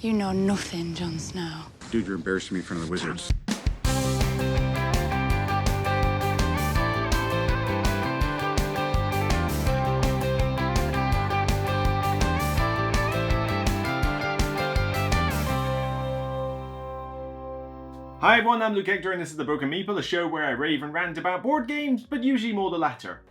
You know nothing, Jon Snow. Dude, you're embarrassing me in front of the wizards. Hi everyone, I'm Luke Hector and this is The Broken Meeple, a show where I rave and rant about board games, but usually more the latter.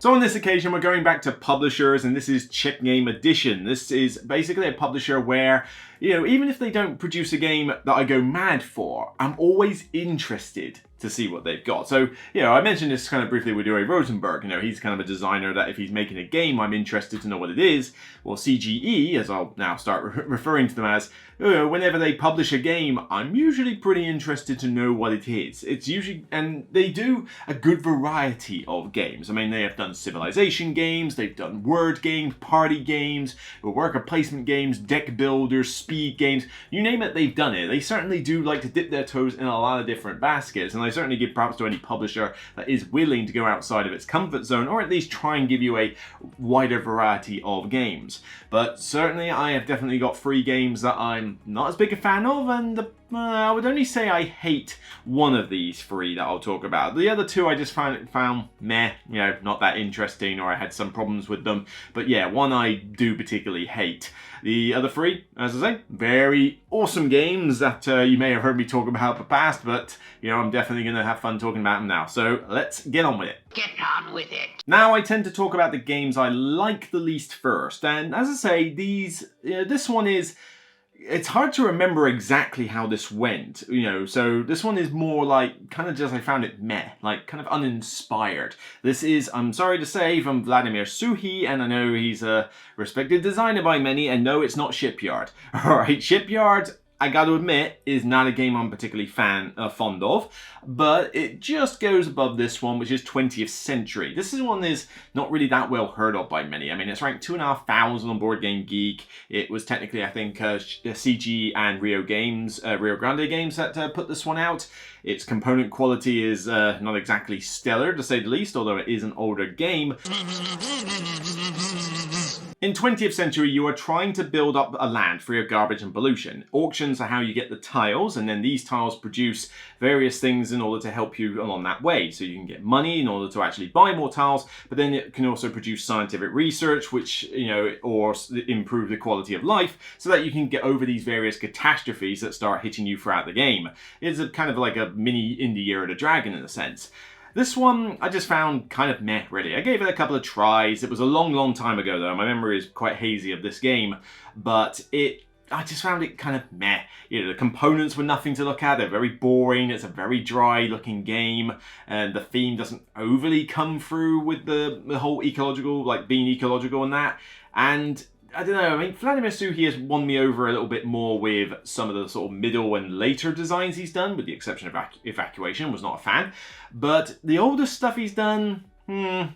So on this occasion we're going back to publishers, and this is Czech Game Edition. This is basically a publisher where, even if they don't produce a game that I go mad for, I'm always interested to see what they've got. So, I mentioned this kind of briefly with Uri Rosenberg. He's kind of a designer that if he's making a game, I'm interested to know what it is. Well, CGE, as I'll now start referring to them as, whenever they publish a game, I'm usually pretty interested to know what it is. It's usually, and they do a good variety of games. I mean, they have done civilization games, they've done word games, party games, worker placement games, deck builders, speed games, you name it, they've done it. They certainly do like to dip their toes in a lot of different baskets, and I certainly give props to any publisher that is willing to go outside of its comfort zone, or at least try and give you a wider variety of games. But certainly I have definitely got 3 games that I'm not as big a fan of, and I would only say I hate one of these 3 that I'll talk about. The other 2 I just found meh, not that interesting, or I had some problems with them. But yeah, one I do particularly hate. The other 3, as I say, very awesome games that you may have heard me talk about in the past, but I'm definitely going to have fun talking about them now. So let's get on with it. Get on with it. Now I tend to talk about the games I like the least first, and as I say, this one is, it's hard to remember exactly how this went, so this one is more like, kind of just, I found it meh, like kind of uninspired. This is, I'm sorry to say, from Vladimir Suchy, and I know he's a respected designer by many, and no, it's not Shipyard. Alright, Shipyard, I gotta admit, is not a game I'm particularly fond of, but it just goes above this one, which is 20th Century. This is one that is not really that well heard of by many. I mean, it's ranked 2,500 on Board Game Geek. It was technically, I think, CG and Rio Grande Games that put this one out. Its component quality is not exactly stellar, to say the least, although it is an older game. In 20th Century, you are trying to build up a land free of garbage and pollution. Auctions are how you get the tiles, and then these tiles produce various things in order to help you along that way. So you can get money in order to actually buy more tiles, but then it can also produce scientific research, which, or improve the quality of life, so that you can get over these various catastrophes that start hitting you throughout the game. It's kind of like a mini indie Year of the Dragon in a sense. This one I just found kind of meh, really. I gave it a couple of tries. It was a long time ago, though. My memory is quite hazy of this game, but I just found it kind of meh. The components were nothing to look at. They're very boring. It's a very dry-looking game, and the theme doesn't overly come through with the whole ecological, like being ecological and that. And I don't know, I mean, Vladimir Suchy has won me over a little bit more with some of the sort of middle and later designs he's done, with the exception of Evacuation, was not a fan. But the older stuff he's done, nah,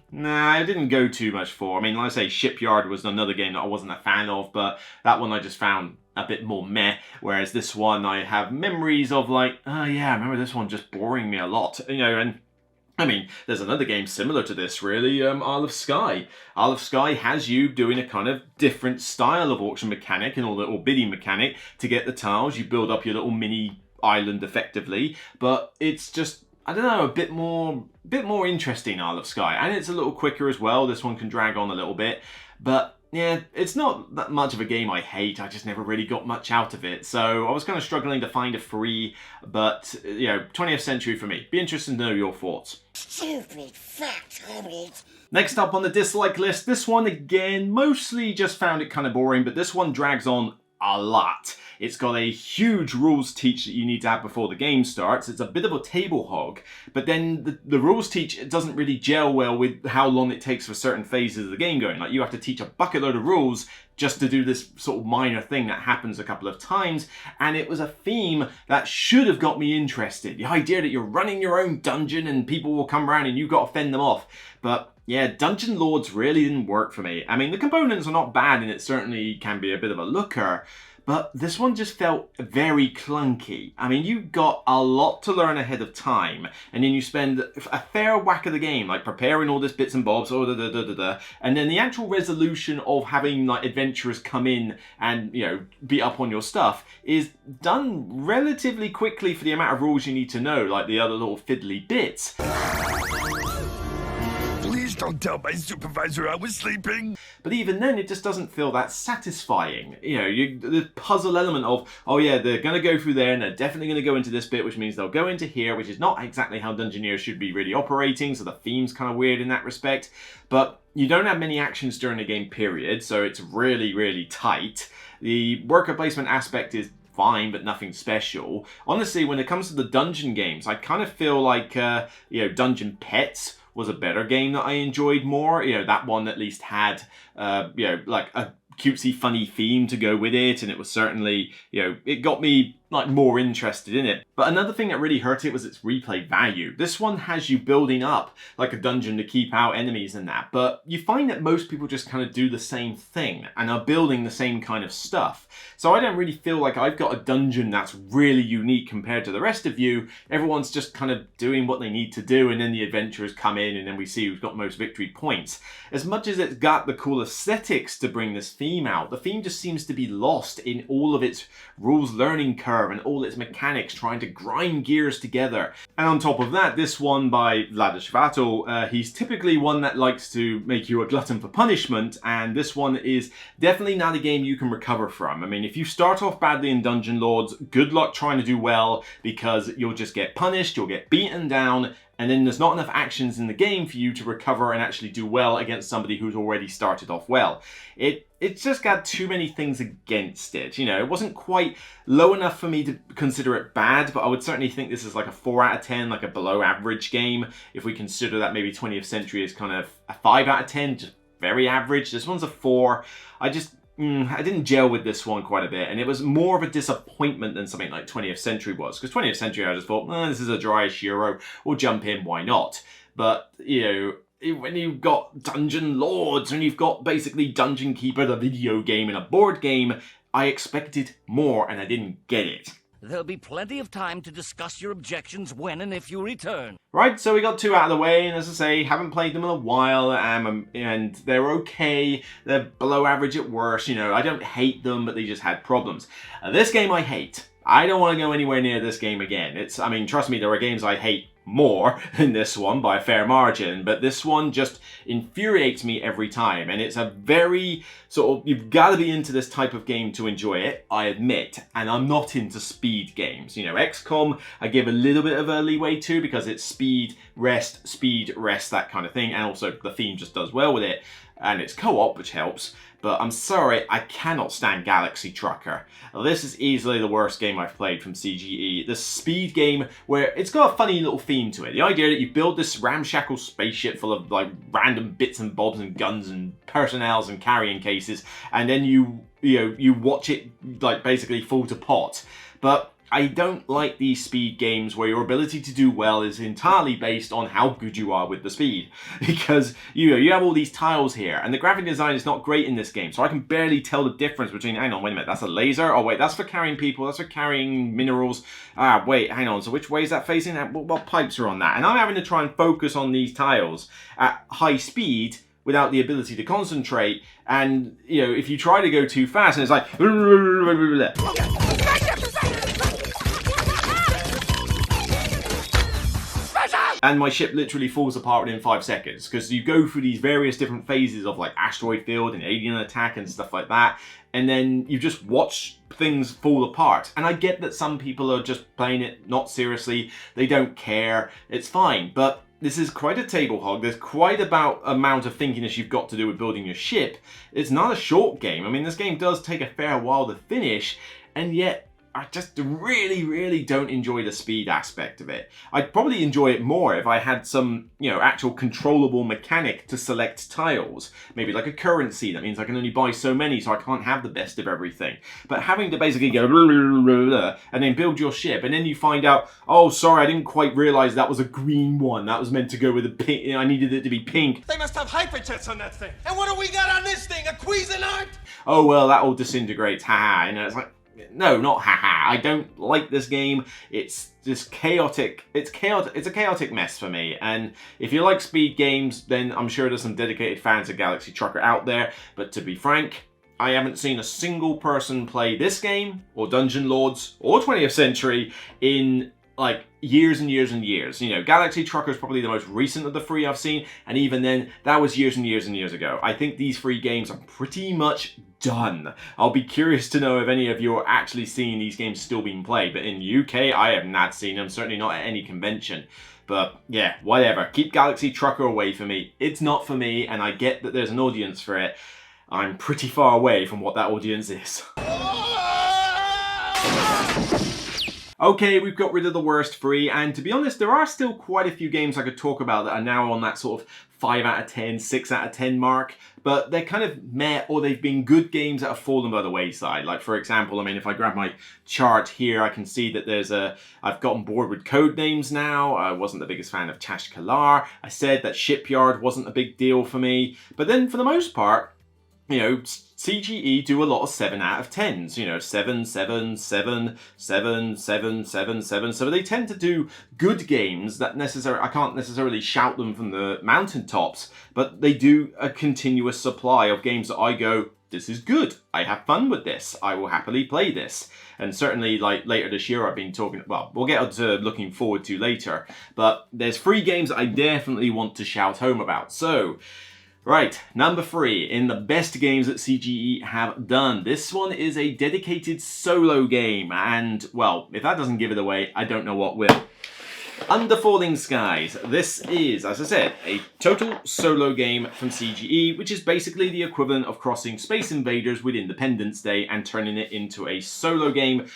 I didn't go too much for. I mean, like I say, Shipyard was another game that I wasn't a fan of, but that one I just found a bit more meh, whereas this one I have memories of like, oh yeah, I remember this one just boring me a lot, and I mean, there's another game similar to this, really, Isle of Skye. Isle of Skye has you doing a kind of different style of auction mechanic or bidding mechanic to get the tiles. You build up your little mini island effectively, but it's just, I don't know, a bit more interesting, Isle of Skye. And it's a little quicker as well. This one can drag on a little bit, but yeah, it's not that much of a game I hate. I just never really got much out of it. So I was kind of struggling to find a free, but 20th Century for me. Be interested to know your thoughts. Stupid fat hobbit. Next up on the dislike list, this one again, mostly just found it kind of boring, but this one drags on a lot. It's got a huge rules teach that you need to have before the game starts. It's a bit of a table hog, but then the rules teach, it doesn't really gel well with how long it takes for certain phases of the game going. Like, you have to teach a bucket load of rules just to do this sort of minor thing that happens a couple of times, and it was a theme that should have got me interested. The idea that you're running your own dungeon and people will come around and you've got to fend them off. But yeah, Dungeon Lords really didn't work for me. I mean, the components are not bad and it certainly can be a bit of a looker, but this one just felt very clunky. I mean, you got a lot to learn ahead of time, and then you spend a fair whack of the game, like preparing all this bits and bobs, and then the actual resolution of having like adventurers come in and, you know, beat up on your stuff is done relatively quickly for the amount of rules you need to know, like the other little fiddly bits. Please don't tell my supervisor I was sleeping. But even then, it just doesn't feel that satisfying. You know, the puzzle element of, oh yeah, they're going to go through there and they're definitely going to go into this bit, which means they'll go into here, which is not exactly how Dungeoneers should be really operating, so the theme's kind of weird in that respect. But you don't have many actions during the game period, so it's really, really tight. The worker placement aspect is fine, but nothing special. Honestly, when it comes to the dungeon games, I kind of feel like, you know, Dungeon Pets was a better game that I enjoyed more. You know, that one at least had, you know, like a cutesy, funny theme to go with it, and it was certainly, you know, it got me like more interested in it. But another thing that really hurt it was its replay value. This one has you building up like a dungeon to keep out enemies and that, but you find that most people just kind of do the same thing and are building the same kind of stuff. So I don't really feel like I've got a dungeon that's really unique compared to the rest of you. Everyone's just kind of doing what they need to do, and then the adventurers come in and then we see who's got most victory points. As much as it's got the cool aesthetics to bring this theme out, the theme just seems to be lost in all of its rules learning curve and all its mechanics trying to grind gears together. And on top of that, this one by Vladish Vatel, he's typically one that likes to make you a glutton for punishment, and this one is definitely not a game you can recover from. I mean, if you start off badly in Dungeon Lords, good luck trying to do well, because you'll just get punished, you'll get beaten down, and then there's not enough actions in the game for you to recover and actually do well against somebody who's already started off well. It's just got too many things against it. You know, it wasn't quite low enough for me to consider it bad, but I would certainly think this is like a 4 out of 10, like a below average game. If we consider that maybe 20th Century is kind of a 5 out of 10, just very average. This one's a 4. I didn't gel with this one quite a bit, and it was more of a disappointment than something like 20th Century was. Because 20th Century, I just thought, this is a dry-ish Euro, we'll jump in, why not? But, you know, when you've got Dungeon Lords, and you've got basically Dungeon Keeper, the video game, and a board game, I expected more, and I didn't get it. There'll be plenty of time to discuss your objections when and if you return. Right, so we got 2 out of the way, and as I say, haven't played them in a while, and they're okay. They're below average at worst. You know, I don't hate them, but they just had problems. This game I hate. I don't want to go anywhere near this game again. I mean, trust me, there are games I hate more than this one by a fair margin, but this one just infuriates me every time, and it's a very sort of, you've got to be into this type of game to enjoy it, I admit, and I'm not into speed games. You know, XCOM I give a little bit of a leeway to because it's speed, rest, that kind of thing, and also the theme just does well with it, and it's co-op, which helps. But I'm sorry, I cannot stand Galaxy Trucker. This is easily the worst game I've played from CGE. The speed game where it's got a funny little theme to it. The idea that you build this ramshackle spaceship full of like random bits and bobs and guns and personnels and carrying cases, and then you watch it like basically fall to pot. But I don't like these speed games where your ability to do well is entirely based on how good you are with the speed. Because, you have all these tiles here, and the graphic design is not great in this game, so I can barely tell the difference between, hang on, wait a minute, that's a laser? Oh wait, that's for carrying people, that's for carrying minerals. Ah, wait, hang on, so which way is that facing? What pipes are on that? And I'm having to try and focus on these tiles at high speed without the ability to concentrate, and, if you try to go too fast, and it's like... And my ship literally falls apart within 5 seconds, because you go through these various different phases of like asteroid field and alien attack and stuff like that, and then you just watch things fall apart. And I get that some people are just playing it not seriously, they don't care, it's fine, but this is quite a table hog. There's quite about amount of thinkiness you've got to do with building your ship. It's not a short game. I mean, this game does take a fair while to finish, and yet I just really, really don't enjoy the speed aspect of it. I'd probably enjoy it more if I had some, actual controllable mechanic to select tiles. Maybe like a currency. That means I can only buy so many, so I can't have the best of everything. But having to basically go and then build your ship, and then you find out, oh, sorry, I didn't quite realize that was a green one. That was meant to go with a pink. I needed it to be pink. They must have hyperjets on that thing. And what do we got on this thing? A Cuisinart? Oh, well, that all disintegrates. Haha. And it's like, no, not haha. I don't like this game. It's just chaotic. It's chaotic. It's a chaotic mess for me. And if you like speed games, then I'm sure there's some dedicated fans of Galaxy Trucker out there. But to be frank, I haven't seen a single person play this game or Dungeon Lords or 20th Century in like years and years and years. You know, Galaxy Trucker is probably the most recent of the three I've seen, and even then, that was years and years and years ago. I think these three games are pretty much done. I'll be curious to know if any of you are actually seeing these games still being played, but in UK, I have not seen them, certainly not at any convention. But yeah, whatever. Keep Galaxy Trucker away from me. It's not for me, and I get that there's an audience for it. I'm pretty far away from what that audience is. Okay, we've got rid of the worst three, and to be honest, there are still quite a few games I could talk about that are now on that sort of 5 out of 10, 6 out of 10 mark, but they're kind of meh, or they've been good games that have fallen by the wayside. Like, for example, I mean, if I grab my chart here, I can see that I've gotten bored with code names now. I wasn't the biggest fan of Czech Games. I said that Shipyard wasn't a big deal for me, but then for the most part, you know, CGE do a lot of 7 out of 10s, you know, 7, 7, 7, 7, 7, 7, 7. So they tend to do good games that I can't necessarily shout them from the mountaintops, but they do a continuous supply of games that I go, this is good. I have fun with this. I will happily play this. And certainly, like, later this year, I've been talking, well, we'll get on to looking forward to later, but there's 3 games that I definitely want to shout home about. So, right, number 3 in the best games that CGE have done. This one is a dedicated solo game, and, well, if that doesn't give it away, I don't know what will. Under Falling Skies. This is, as I said, a total solo game from CGE, which is basically the equivalent of crossing Space Invaders with Independence Day and turning it into a solo game.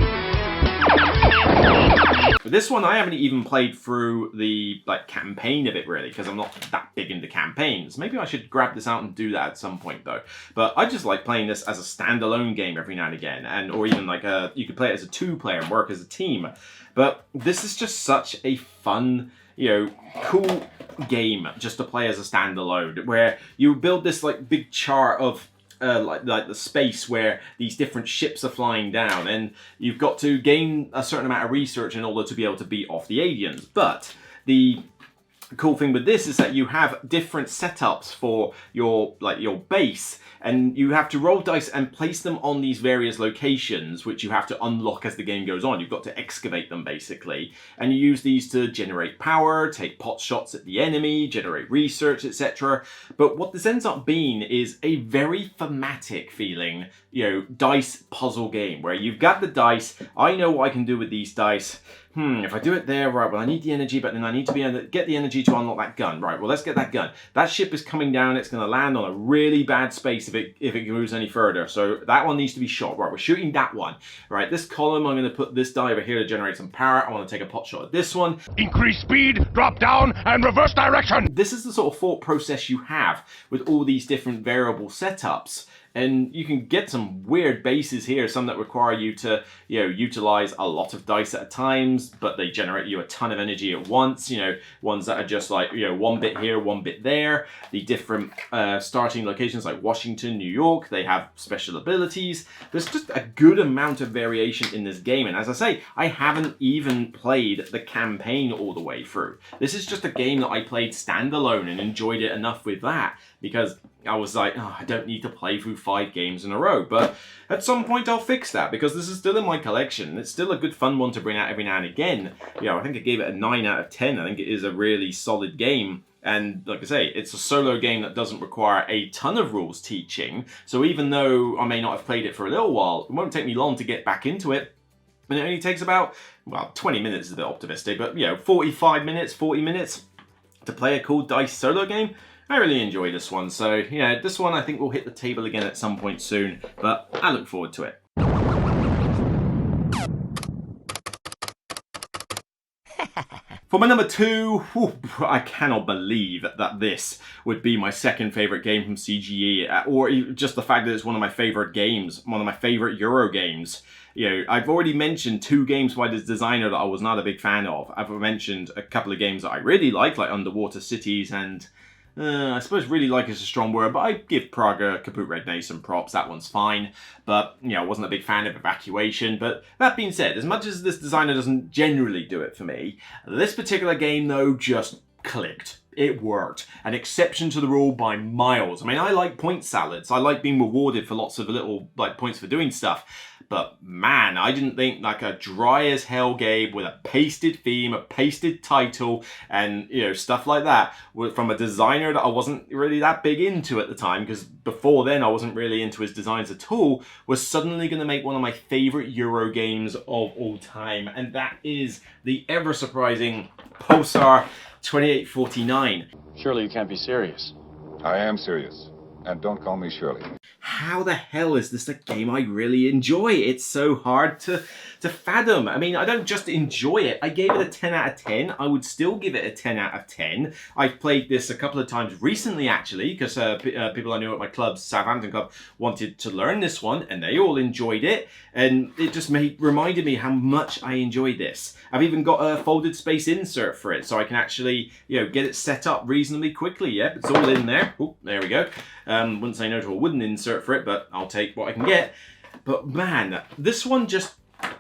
But this one, I haven't even played through the campaign of it, really, because I'm not that big into campaigns. Maybe I should grab this out and do that at some point, though. But I just like playing this as a standalone game every now and again, or even you could play it as a 2-player and work as a team. But this is just such a fun, you know, cool game just to play as a standalone, where you build this big chart of like the space where these different ships are flying down, and you've got to gain a certain amount of research in order to be able to beat off the aliens. But the cool thing with this is that you have different setups for your base, and you have to roll dice and place them on these various locations, which you have to unlock as the game goes on. You've got to excavate them, basically, and you use these to generate power, take pot shots at the enemy, generate research, etc. But what this ends up being is a very thematic feeling, you know, dice puzzle game, where you've got the dice. I know what I can do with these dice. If I do it there, right, well, I need the energy, but then I need to be able to get the energy to unlock that gun. Right, well, let's get that gun. That ship is coming down. It's going to land on a really bad space if it moves any further. So that one needs to be shot. Right, we're shooting that one. Right, this column, I'm going to put this die over here to generate some power. I want to take a pot shot at this one. Increase speed, drop down, and reverse direction. This is the sort of thought process you have with all these different variable setups. And you can get some weird bases here, some that require you to, you know, utilize a lot of dice at a time, but they generate you a ton of energy at once, you know, ones that are just like, you know, 1 bit here, 1 bit there. The different starting locations like Washington, New York, they have special abilities. There's just a good amount of variation in this game, and as I say, I haven't even played the campaign all the way through. This is just a game that I played standalone and enjoyed it enough with that, because I was like, oh, I don't need to play through 5 games in a row. But at some point I'll fix that, because this is still in my collection. It's still a good fun one to bring out every now and again. You know, I think I gave it a 9 out of 10. I think it is a really solid game. And like I say, it's a solo game that doesn't require a ton of rules teaching. So even though I may not have played it for a little while, it won't take me long to get back into it. And it only takes about, well, 20 minutes is a bit optimistic, but, you know, 45 minutes, 40 minutes to play a cool dice solo game. I really enjoy this one, so yeah, this one I think will hit the table again at some point soon, but I look forward to it. For my number 2, I cannot believe that this would be my second favourite game from CGE, or just the fact that it's one of my favourite games, one of my favourite Euro games. You know, I've already mentioned 2 games by this designer that I was not a big fan of. I've mentioned a couple of games that I really like Underwater Cities and I suppose really like is a strong word, but I give Praga Kaput Redne some props. That one's fine. But, you know, I wasn't a big fan of Evacuation. But that being said, as much as this designer doesn't generally do it for me, this particular game, though, just clicked. It worked. An exception to the rule by miles. I mean, I like point salads. I like being rewarded for lots of little like points for doing stuff. But man, I didn't think like a dry as hell game with a pasted theme, a pasted title, and you know, stuff like that from a designer that I wasn't really that big into at the time, because before then I wasn't really into his designs at all, was suddenly going to make one of my favorite Euro games of all time. And that is the ever surprising Pulsar 2849. Surely you can't be serious. I am serious. And don't call me Shirley. How the hell is this a game I really enjoy? It's so hard to fathom. I mean, I don't just enjoy it. I gave it a 10 out of 10. I would still give it a 10 out of 10. I've played this a couple of times recently, actually, because people I knew at my club, Southampton Club, wanted to learn this one, and they all enjoyed it. And it just reminded me how much I enjoyed this. I've even got a folded space insert for it, so I can actually, you know, get it set up reasonably quickly. Yep, it's all in there. Oh, there we go. Wouldn't say no to a wooden insert for it, but I'll take what I can get. But man, this one just...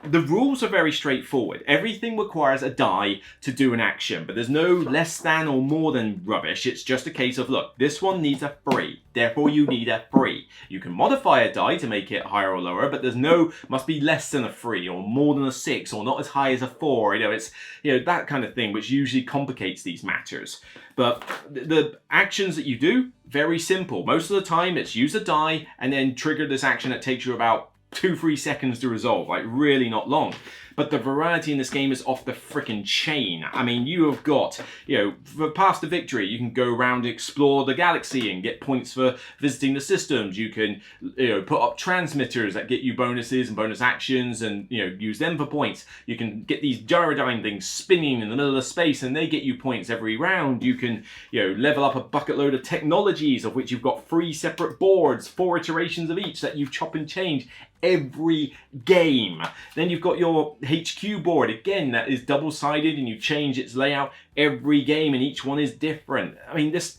The rules are very straightforward. Everything requires a die to do an action, but there's no less than or more than rubbish. It's just a case of, look, this one needs a 3, therefore you need a 3. You can modify a die to make it higher or lower, but there's no, must be less than a 3 or more than a 6 or not as high as a 4. You know, it's, you know, that kind of thing, which usually complicates these matters. But the actions that you do, very simple. Most of the time it's use a die and then trigger this action that takes you about 2-3 seconds to resolve, like really not long. But the variety in this game is off the frickin' chain. I mean, you have got, you know, for past the victory, you can go around, explore the galaxy and get points for visiting the systems. You can, you know, put up transmitters that get you bonuses and bonus actions and, you know, use them for points. You can get these gyrodyne things spinning in the middle of space and they get you points every round. You can, you know, level up a bucket load of technologies, of which you've got 3 separate boards, 4 iterations of each that you chop and change every game. Then you've got your HQ board, again, that is double-sided and you change its layout every game and each one is different. I mean, this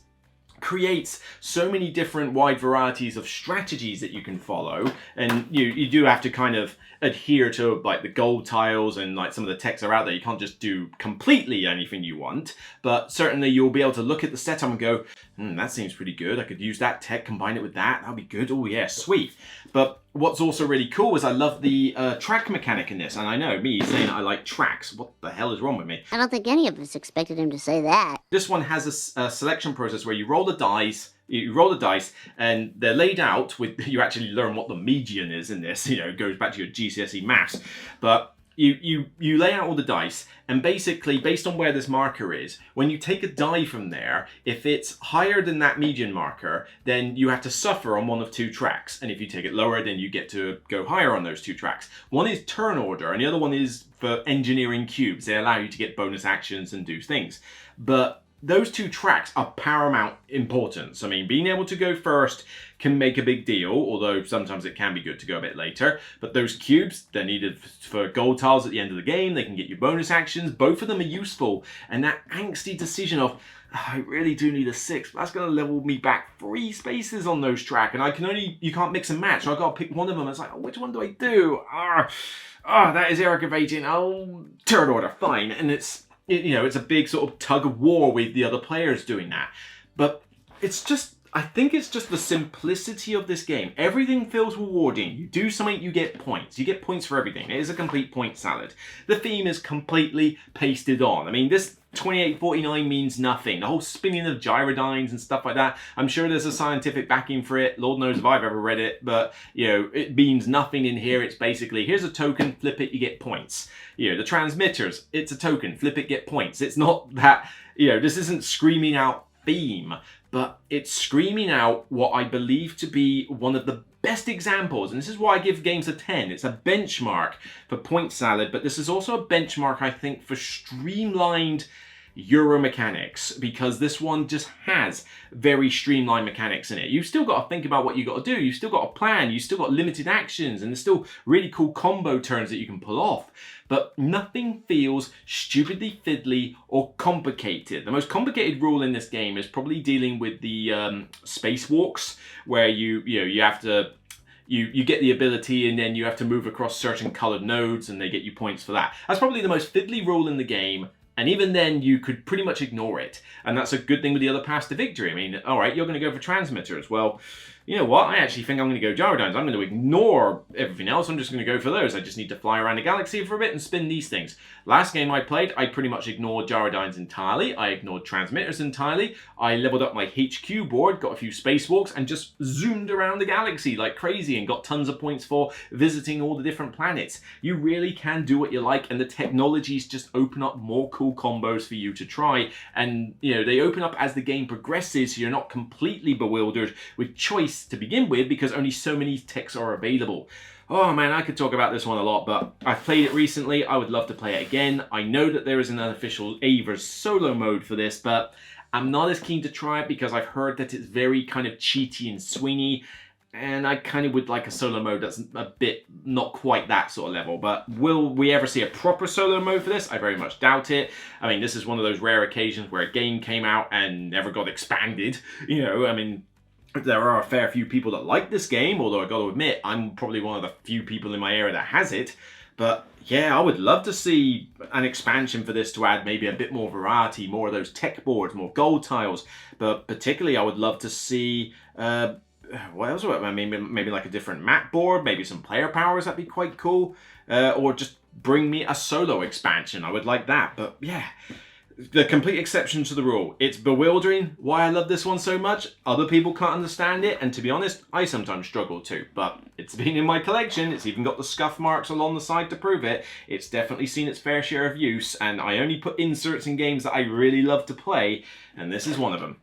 creates so many different wide varieties of strategies that you can follow, and you do have to kind of adhere to like the gold tiles and like some of the techs are out there. You can't just do completely anything you want, but certainly you'll be able to look at the setup and go, that seems pretty good. I could use that tech, combine it with that. That'll be good. Oh yeah, sweet. But what's also really cool is I love the track mechanic in this. And I know, me saying I like tracks. What the hell is wrong with me? I don't think any of us expected him to say that. This one has a selection process where you roll the dice, and they're laid out with, you actually learn what the median is in this, you know, it goes back to your GCSE maths, but you lay out all the dice, and basically based on where this marker is, when you take a die from there, if it's higher than that median marker, then you have to suffer on one of 2 tracks, and if you take it lower, then you get to go higher on those 2 tracks. One is turn order, and the other one is for engineering cubes. They allow you to get bonus actions and do things, but those 2 tracks are paramount importance. I mean, being able to go first can make a big deal, although sometimes it can be good to go a bit later. But those cubes, they're needed for gold tiles at the end of the game. They can get you bonus actions. Both of them are useful. And that angsty decision of, I really do need a 6, but that's going to level me back 3 spaces on those tracks. And you can't mix and match. So I've got to pick one of them. It's like, oh, which one do I do? That is aggravating. Oh, turn order, fine. And it's, you know, it's a big sort of tug of war with the other players doing that. But it's just, I think it's just the simplicity of this game. Everything feels rewarding. You do something, you get points. You get points for everything. It is a complete point salad. The theme is completely pasted on. I mean, this 2849 means nothing. The whole spinning of gyrodynes and stuff like that, I'm sure there's a scientific backing for it. Lord knows if I've ever read it, but, you know, it means nothing in here. It's basically, here's a token, flip it, you get points. You know, the transmitters, it's a token, flip it, get points. It's not that, you know, this isn't screaming out theme, but it's screaming out what I believe to be one of the best examples, and this is why I give games a 10. It's a benchmark for point salad, but this is also a benchmark, I think, for streamlined Euro mechanics, because this one just has very streamlined mechanics in it. You've still got to think about what you got to do. You've still got a plan. You've still got limited actions, and there's still really cool combo turns that you can pull off. But nothing feels stupidly fiddly or complicated. The most complicated rule in this game is probably dealing with the spacewalks, where you have to. You get the ability and then you have to move across certain coloured nodes and they get you points for that. That's probably the most fiddly rule in the game, and even then you could pretty much ignore it. And that's a good thing with the other paths to victory. I mean, alright, you're going to go for transmitters. Well, you know what? I actually think I'm going to go gyrodynes. I'm going to ignore everything else. I'm just going to go for those. I just need to fly around the galaxy for a bit and spin these things. Last game I played, I pretty much ignored gyrodynes entirely. I ignored transmitters entirely. I leveled up my HQ board, got a few spacewalks, and just zoomed around the galaxy like crazy and got tons of points for visiting all the different planets. You really can do what you like, and the technologies just open up more cool combos for you to try. And, you know, they open up as the game progresses, so you're not completely bewildered with choice to begin with, because only so many techs are available. Oh man, I could talk about this one a lot, but I've played it recently. I would love to play it again. I know that there is an unofficial Avers solo mode for this, but I'm not as keen to try it because I've heard that it's very kind of cheaty and swingy, and I kind of would like a solo mode that's a bit not quite that sort of level. But will we ever see a proper solo mode for this? I very much doubt it. I mean, this is one of those rare occasions where a game came out and never got expanded. You know, I mean, there are a fair few people that like this game, although I got to admit, I'm probably one of the few people in my area that has it. But yeah, I would love to see an expansion for this to add maybe a bit more variety, more of those tech boards, more gold tiles. But particularly, I would love to see, what else? I mean, maybe like a different map board, maybe some player powers, that'd be quite cool. Or just bring me a solo expansion, I would like that. But yeah, the complete exception to the rule. It's bewildering why I love this one so much. Other people can't understand it, and to be honest, I sometimes struggle too. But it's been in my collection. It's even got the scuff marks along the side to prove it. It's definitely seen its fair share of use, and I only put inserts in games that I really love to play, and this is one of them.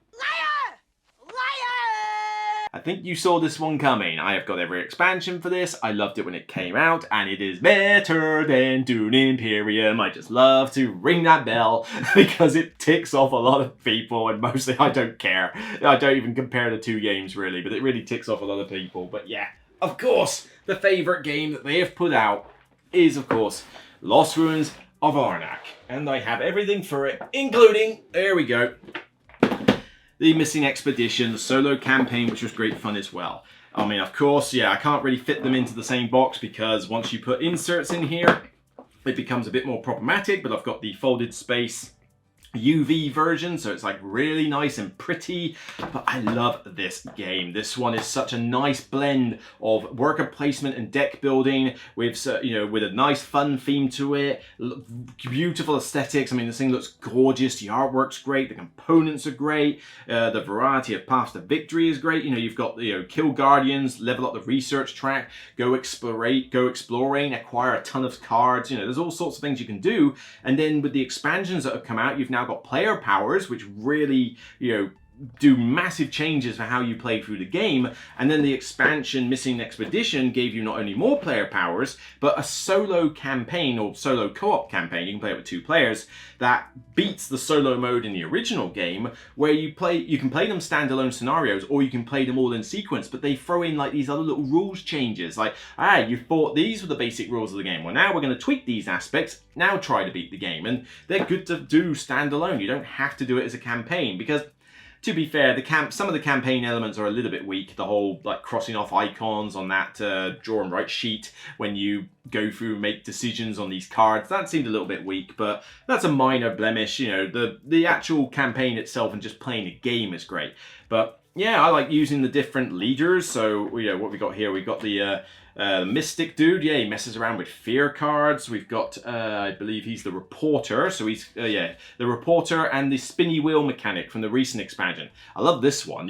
I think you saw this one coming. I have got every expansion for this. I loved it when it came out, and it is better than Dune Imperium. I just love to ring that bell because it ticks off a lot of people, and mostly I don't care. I don't even compare the two games really, but it really ticks off a lot of people. But yeah, of course, the favourite game that they have put out is, of course, Lost Ruins of Arnak. And I have everything for it, including, there we go, the Missing Expedition, the solo campaign, which was great fun as well. I mean, of course, yeah, I can't really fit them into the same box because once you put inserts in here, it becomes a bit more problematic, but I've got the folded space UV version, so it's like really nice and pretty. But I love this game. This one is such a nice blend of worker placement and deck building with, you know, with a nice fun theme to it, beautiful aesthetics. I mean, this thing looks gorgeous. The artwork's great. The components are great. The variety of paths to victory is great. You know, you've got, you know, kill guardians, level up the research track, go exploring, acquire a ton of cards. You know, there's all sorts of things you can do. And then with the expansions that have come out, you've now got player powers, which really, you know, do massive changes for how you play through the game. And then the expansion Missing Expedition gave you not only more player powers, but a solo campaign or solo co-op campaign. You can play it with 2 players that beats the solo mode in the original game, where you can play them standalone scenarios, or you can play them all in sequence, but they throw in like these other little rules changes. Like, you thought these were the basic rules of the game. Well, now we're going to tweak these aspects. Now try to beat the game. And they're good to do standalone. You don't have to do it as a campaign, because to be fair, some of the campaign elements are a little bit weak. The whole like crossing off icons on that draw and write sheet when you go through and make decisions on these cards, that seemed a little bit weak, but that's a minor blemish. You know, the actual campaign itself and just playing the game is great. But yeah, I like using the different leaders. So, you know, what we got here, we got the Mystic dude. Yeah, he messes around with fear cards. We've got, I believe he's the reporter. So he's, yeah, the reporter and the spinny wheel mechanic from the recent expansion. I love this one.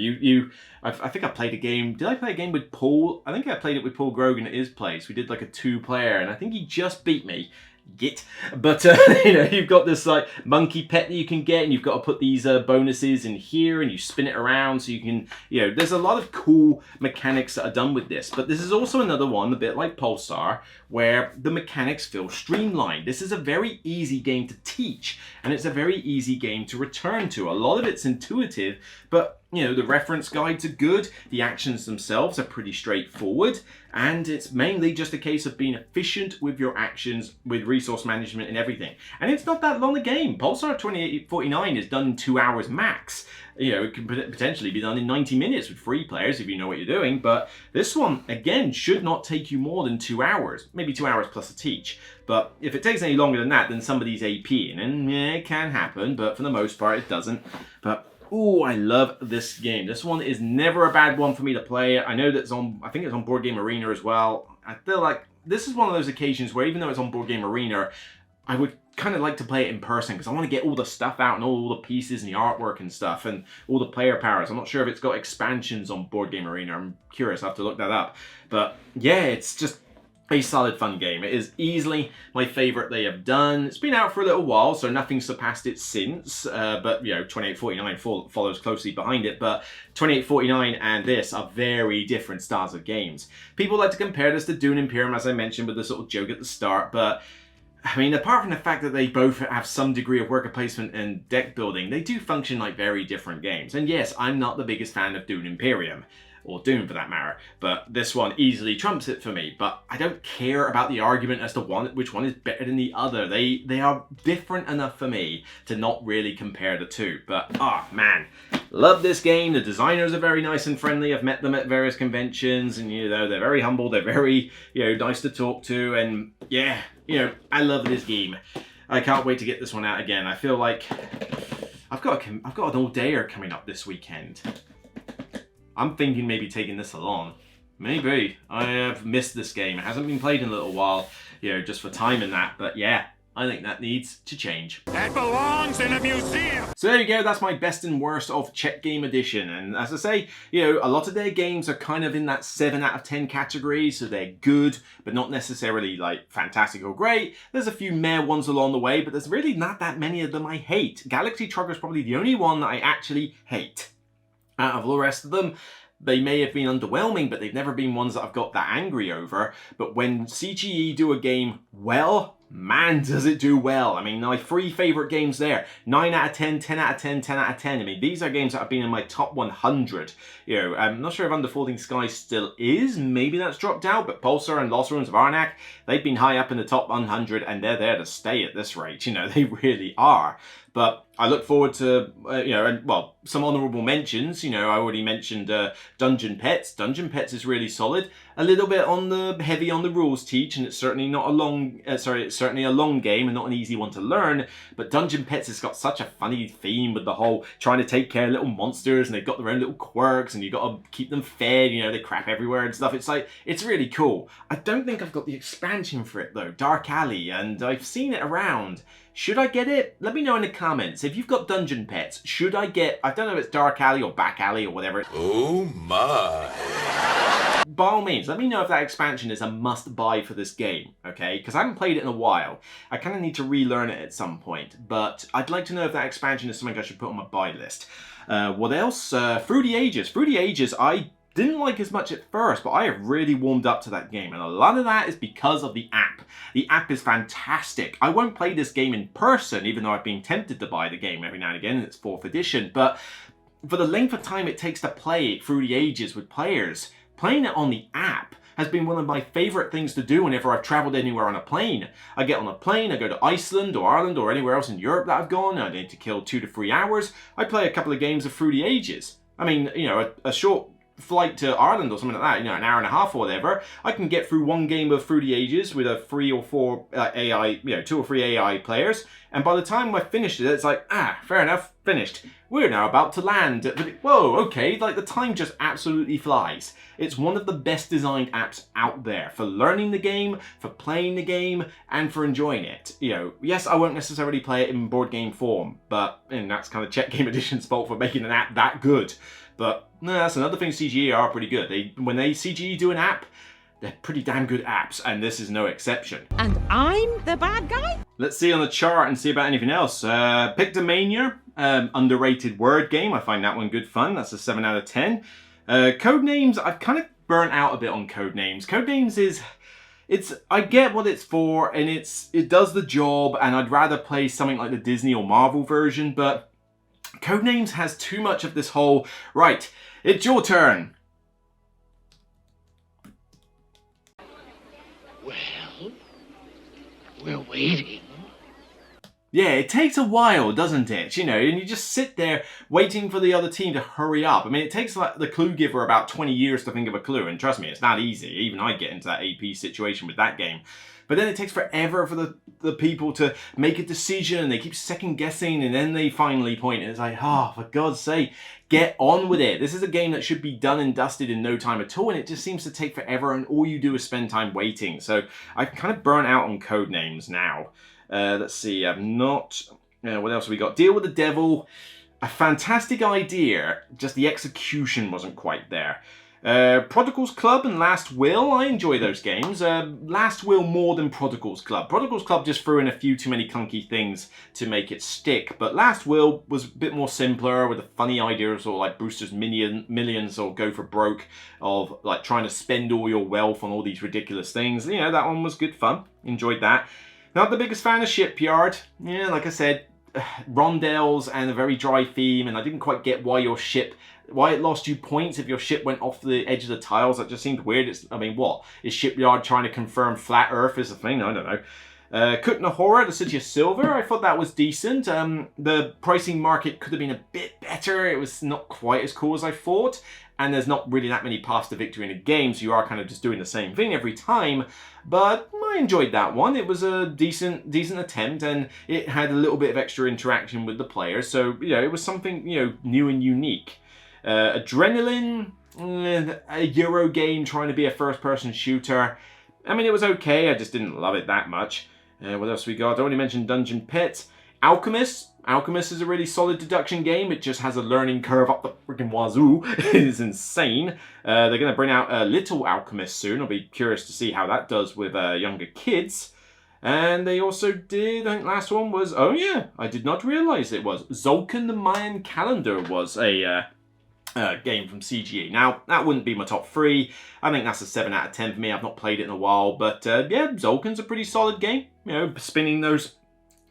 I think I played a game. Did I play a game with Paul? I think I played it with Paul Grogan at his place. We did like a 2-player, and I think he just beat me. Git. But, you know, you've got this, like, monkey pet that you can get, and you've got to put these bonuses in here, and you spin it around so you can, you know, there's a lot of cool mechanics that are done with this. But this is also another one, a bit like Pulsar, where the mechanics feel streamlined. This is a very easy game to teach, and it's a very easy game to return to. A lot of it's intuitive, but you know, the reference guides are good, the actions themselves are pretty straightforward, and it's mainly just a case of being efficient with your actions, with resource management and everything. And it's not that long a game. Pulsar 2849 is done in 2 hours max. You know, it can potentially be done in 90 minutes with 3 players if you know what you're doing, but this one, again, should not take you more than 2 hours. Maybe 2 hours plus a teach. But if it takes any longer than that, then somebody's APing, and yeah, it can happen, but for the most part, it doesn't. But ooh, I love this game. This one is never a bad one for me to play. I know that's on, I think it's on Board Game Arena as well. I feel like this is one of those occasions where even though it's on Board Game Arena, I would kind of like to play it in person because I want to get all the stuff out and all the pieces and the artwork and stuff and all the player powers. I'm not sure if it's got expansions on Board Game Arena. I'm curious. I have to look that up. But yeah, it's just a solid fun game. It is easily my favorite they have done. It's been out for a little while, so nothing's surpassed it since, but you know, 2849 follows closely behind it, but 2849 and this are very different styles of games. People like to compare this to Dune Imperium, as I mentioned, with this little joke at the start, but I mean, apart from the fact that they both have some degree of worker placement and deck building, they do function like very different games. And yes, I'm not the biggest fan of Dune Imperium, or Doom for that matter, but this one easily trumps it for me. But I don't care about the argument as to which one is better than the other. They are different enough for me to not really compare the two. But oh man, love this game. The designers are very nice and friendly. I've met them at various conventions, and you know, they're very humble, they're very, you know, nice to talk to, and yeah, you know, I love this game. I can't wait to get this one out again. I feel like I've got an all-dayer coming up this weekend. I'm thinking maybe taking this along. Maybe. I have missed this game. It hasn't been played in a little while, you know, just for time and that. But yeah, I think that needs to change. That belongs in a museum! So there you go, that's my best and worst of Czech Game Edition. And as I say, you know, a lot of their games are kind of in that 7 out of 10 category, so they're good, but not necessarily like fantastic or great. There's a few meh ones along the way, but there's really not that many of them I hate. Galaxy Trucker is probably the only one that I actually hate. Out of the rest of them, they may have been underwhelming, but they've never been ones that I've got that angry over. But when CGE do a game well, man, does it do well. I mean, my 3 favorite games there, 9 out of 10, 10 out of 10, 10 out of 10. I mean, these are games that have been in my top 100. You know, I'm not sure if Under Folding Skies still is. Maybe that's dropped out, but Pulsar and Lost Ruins of Arnak, they've been high up in the top 100, and they're there to stay at this rate. You know, they really are. But I look forward to, you know, and well, some honourable mentions. You know, I already mentioned Dungeon Pets. Dungeon Pets is really solid. A little bit on the heavy on the rules teach, and it's certainly not a long, it's certainly a long game and not an easy one to learn. But Dungeon Pets has got such a funny theme with the whole trying to take care of little monsters, and they've got their own little quirks, and you've got to keep them fed. You know, they crap everywhere and stuff. It's like, it's really cool. I don't think I've got the expansion for it though, Dark Alley, and I've seen it around. Should I get it? Let me know in the comments. If you've got Dungeon Pets, should I get, I don't know if it's Dark Alley or Back Alley or whatever. Oh my. By all means, let me know if that expansion is a must-buy for this game, okay? Because I haven't played it in a while. I kind of need to relearn it at some point, but I'd like to know if that expansion is something I should put on my buy list. What else? Fruity Ages. Fruity Ages, I didn't like as much at first, but I have really warmed up to that game, and a lot of that is because of the app. The app is fantastic. I won't play this game in person, even though I've been tempted to buy the game every now and again, and it's 4th edition, but for the length of time it takes to play Fruity Ages with players, playing it on the app has been one of my favourite things to do whenever I've travelled anywhere on a plane. I get on a plane, I go to Iceland or Ireland or anywhere else in Europe that I've gone, I need to kill 2 to 3 hours, I play a couple of games of Fruity Ages. I mean, you know, a short flight to Ireland or something like that, you know, an hour and a half or whatever, I can get through 1 game of Fruity Ages with a 3 or 4 AI, you know, 2 or 3 AI players, and by the time I finished it, it's like, fair enough, finished. We're now about to land. Whoa, okay, like the time just absolutely flies. It's one of the best designed apps out there for learning the game, for playing the game, and for enjoying it. You know, yes, I won't necessarily play it in board game form, but, and that's kind of Czech Game Edition's fault for making an app that good. But no, that's another thing. CGE are pretty good. When they CGE do an app, they're pretty damn good apps, and this is no exception. And I'm the bad guy? Let's see on the chart and see about anything else. Pictomania, underrated word game. I find that one good fun. That's a 7 out of 10. Codenames, I've kind of burnt out a bit on Codenames. Codenames is... I get what it's for, and it does the job, and I'd rather play something like the Disney or Marvel version, but Codenames has too much of this whole, right, it's your turn. Well, we're waiting. Yeah, it takes a while, doesn't it? You know, and you just sit there waiting for the other team to hurry up. I mean, it takes like the clue giver about 20 years to think of a clue, and trust me, it's not easy. Even I get into that AP situation with that game. But then it takes forever for the people to make a decision, and they keep second guessing, and then they finally point, and it's like, oh, for God's sake, get on with it. This is a game that should be done and dusted in no time at all, and it just seems to take forever, and all you do is spend time waiting. So I've kind of burnt out on Codenames now. Let's see, I've not... what else have we got? Deal with the Devil. A fantastic idea, just the execution wasn't quite there. Prodigal's Club and Last Will, I enjoy those games. Last Will more than Prodigal's Club. Prodigal's Club just threw in a few too many clunky things to make it stick, but Last Will was a bit more simpler with a funny idea of sort of like Brewster's Millions or Go for Broke, of like trying to spend all your wealth on all these ridiculous things. You know, that one was good fun. Enjoyed that. Not the biggest fan of Shipyard. Yeah, like I said, rondels and a very dry theme, and I didn't quite get why it lost you points if your ship went off the edge of the tiles. That just seemed weird. I mean, what? Is Shipyard trying to confirm Flat Earth is a thing? I don't know. Kutna Horror, The City of Silver, I thought that was decent. The pricing market could have been a bit better. It was not quite as cool as I thought. And there's not really that many paths to victory in a game, so you are kind of just doing the same thing every time. But I enjoyed that one. It was a decent attempt, and it had a little bit of extra interaction with the players. So, you know, it was something, you know, new and unique. Adrenaline, a Euro game trying to be a first-person shooter. I mean, it was okay. I just didn't love it that much. What else we got? I already mentioned Dungeon Pit. Alchemist. Alchemist is a really solid deduction game. It just has a learning curve up the freaking wazoo. It is insane. They're going to bring out a Little Alchemist soon. I'll be curious to see how that does with younger kids. And they also did, I think last one was, oh yeah, I did not realize it was. Zolkin the Mayan Calendar was a game from CGE. Now, that wouldn't be my top 3. I think that's a 7 out of 10 for me. I've not played it in a while, but yeah, Zolkin's a pretty solid game. You know, spinning those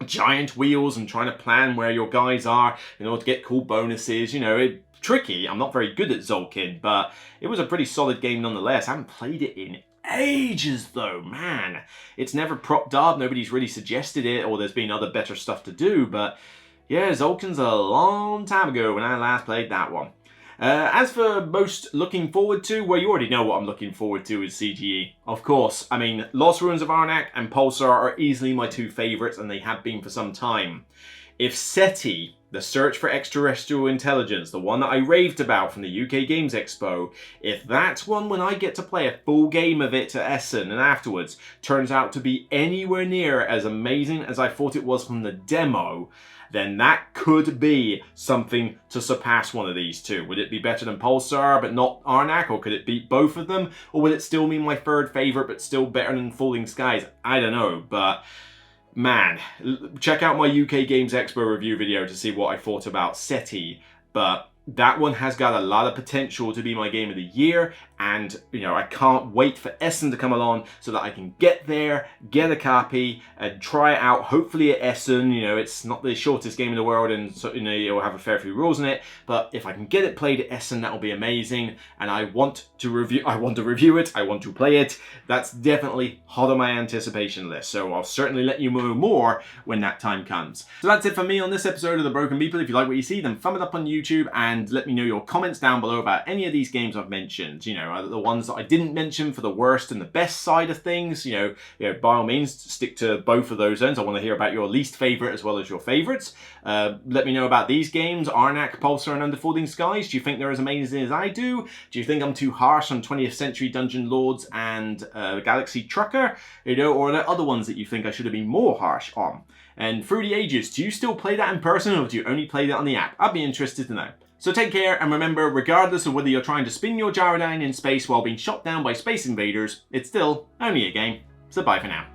giant wheels and trying to plan where your guys are in order to get cool bonuses. You know, it's tricky. I'm not very good at Zolkin, but it was a pretty solid game nonetheless. I haven't played it in ages though, man. It's never propped up. Nobody's really suggested it, or there's been other better stuff to do, but yeah, Zolkin's a long time ago when I last played that one. As for most looking forward to, well, you already know what I'm looking forward to with CGE. Of course, I mean, Lost Ruins of Arnak and Pulsar are easily my 2 favourites, and they have been for some time. If SETI, the Search for Extraterrestrial Intelligence, the one that I raved about from the UK Games Expo, if that one, when I get to play a full game of it to Essen and afterwards, turns out to be anywhere near as amazing as I thought it was from the demo, then that could be something to surpass one of these two. Would it be better than Pulsar but not Arnak, or could it beat both of them? Or would it still be my 3rd favourite but still better than Falling Skies? I don't know, but man, check out my UK Games Expo review video to see what I thought about SETI, but that one has got a lot of potential to be my game of the year, and you know, I can't wait for Essen to come along so that I can get there, get a copy, and try it out, hopefully at Essen. You know, it's not the shortest game in the world, and so, you know, it'll have a fair few rules in it, but if I can get it played at Essen, that'll be amazing, and I want to review it, I want to play it. That's definitely hot on my anticipation list, so I'll certainly let you know more when that time comes. So that's it for me on this episode of The Broken Meeple. If you like what you see, then thumb it up on YouTube, and let me know your comments down below about any of these games I've mentioned. You know, the ones that I didn't mention for the worst and the best side of things. You know, by all means, stick to both of those ends. I want to hear about your least favourite as well as your favourites. Let me know about these games, Arnak, Pulsar, and Under Falling Skies. Do you think they're as amazing as I do? Do you think I'm too harsh on 20th Century Dungeon Lords and Galaxy Trucker? You know, or are there other ones that you think I should have been more harsh on? And through the ages, do you still play that in person, or do you only play that on the app? I'd be interested to know. So take care, and remember, regardless of whether you're trying to spin your gyrodyne in space while being shot down by space invaders, it's still only a game. So bye for now.